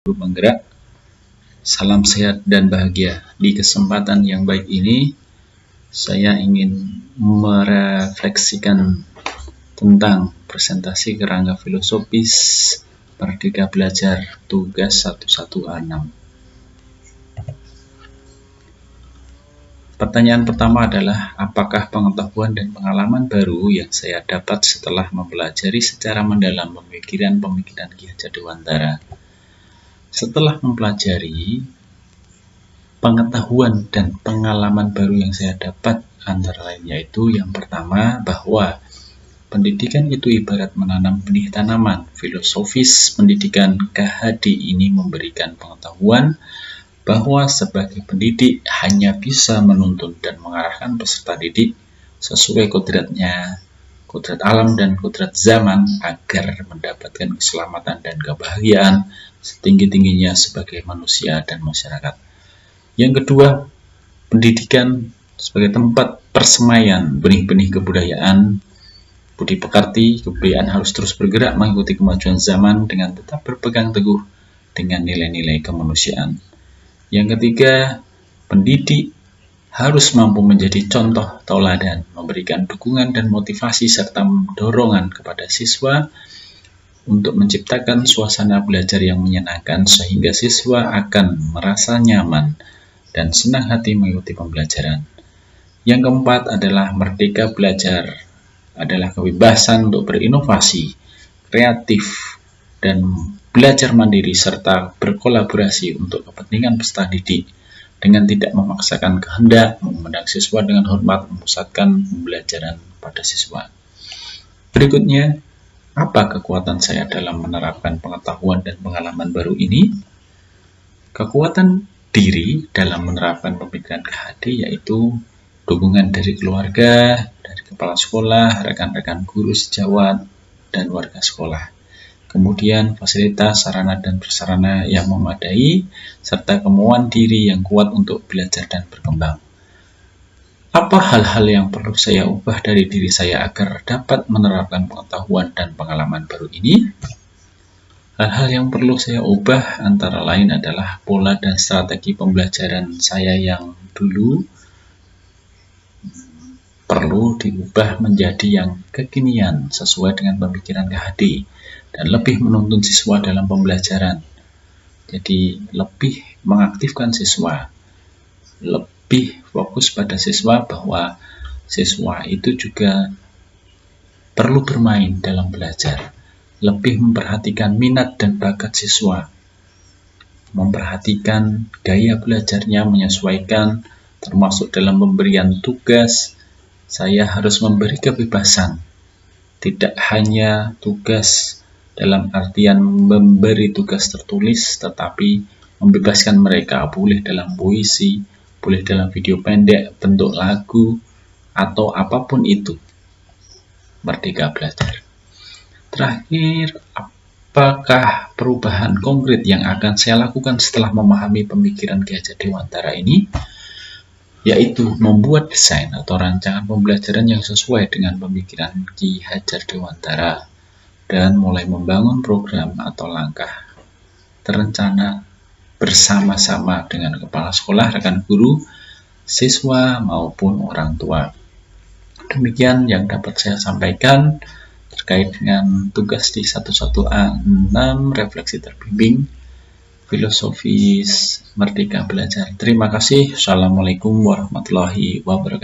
Penggerak. Salam sehat dan bahagia. Di kesempatan yang baik ini, saya ingin merefleksikan tentang presentasi kerangka filosofis Merdeka Belajar tugas 11A6. Pertanyaan pertama adalah, apakah pengetahuan dan pengalaman baru yang saya dapat setelah mempelajari secara mendalam pemikiran-pemikiran Ki Hajar Dewantara? Setelah mempelajari, pengetahuan dan pengalaman baru yang saya dapat antara lain yaitu yang pertama, bahwa pendidikan itu ibarat menanam benih tanaman. Filosofis pendidikan KHD ini memberikan pengetahuan bahwa sebagai pendidik hanya bisa menuntun dan mengarahkan peserta didik sesuai kodratnya, kodrat alam dan kodrat zaman agar mendapatkan keselamatan dan kebahagiaan setinggi-tingginya sebagai manusia dan masyarakat. Yang kedua, pendidikan sebagai tempat persemaian benih-benih kebudayaan, budi pekerti. Kebudayaan harus terus bergerak mengikuti kemajuan zaman dengan tetap berpegang teguh dengan nilai-nilai kemanusiaan. Yang ketiga, pendidik harus mampu menjadi contoh tauladan, memberikan dukungan dan motivasi serta dorongan kepada siswa untuk menciptakan suasana belajar yang menyenangkan sehingga siswa akan merasa nyaman dan senang hati mengikuti pembelajaran. Yang keempat adalah merdeka belajar adalah kebebasan untuk berinovasi, kreatif, dan belajar mandiri serta berkolaborasi untuk kepentingan peserta didik dengan tidak memaksakan kehendak, memandang siswa dengan hormat, memusatkan pembelajaran pada siswa. Berikutnya, apa kekuatan saya dalam menerapkan pengetahuan dan pengalaman baru ini? Kekuatan diri dalam menerapkan pemikiran KHD yaitu dukungan dari keluarga, dari kepala sekolah, rekan-rekan guru sejawat, dan warga sekolah. Kemudian fasilitas, sarana dan prasarana yang memadai, serta kemauan diri yang kuat untuk belajar dan berkembang. Apa hal-hal yang perlu saya ubah dari diri saya agar dapat menerapkan pengetahuan dan pengalaman baru ini? Hal-hal yang perlu saya ubah antara lain adalah pola dan strategi pembelajaran saya yang dulu perlu diubah menjadi yang kekinian sesuai dengan pemikiran KHD dan lebih menuntun siswa dalam pembelajaran. Jadi lebih mengaktifkan siswa, lebih fokus pada siswa bahwa siswa itu juga perlu bermain dalam belajar, lebih memperhatikan minat dan bakat siswa, memperhatikan gaya belajarnya, menyesuaikan termasuk dalam pemberian tugas. Saya harus memberi kebebasan, tidak hanya tugas dalam artian memberi tugas tertulis, tetapi membebaskan mereka, boleh dalam puisi, boleh dalam video pendek, bentuk lagu, atau apapun itu. Merdeka belajar. Terakhir, apakah perubahan konkret yang akan saya lakukan setelah memahami pemikiran Ki Hajar Dewantara ini? Yaitu membuat desain atau rancangan pembelajaran yang sesuai dengan pemikiran Ki Hajar Dewantara dan mulai membangun program atau langkah terencana bersama-sama dengan kepala sekolah, rekan guru, siswa maupun orang tua. Demikian yang dapat saya sampaikan terkait dengan tugas di 11A6 refleksi terbimbing filosofis Merdeka Belajar. Terima kasih. Assalamualaikum warahmatullahi wabarakatuh.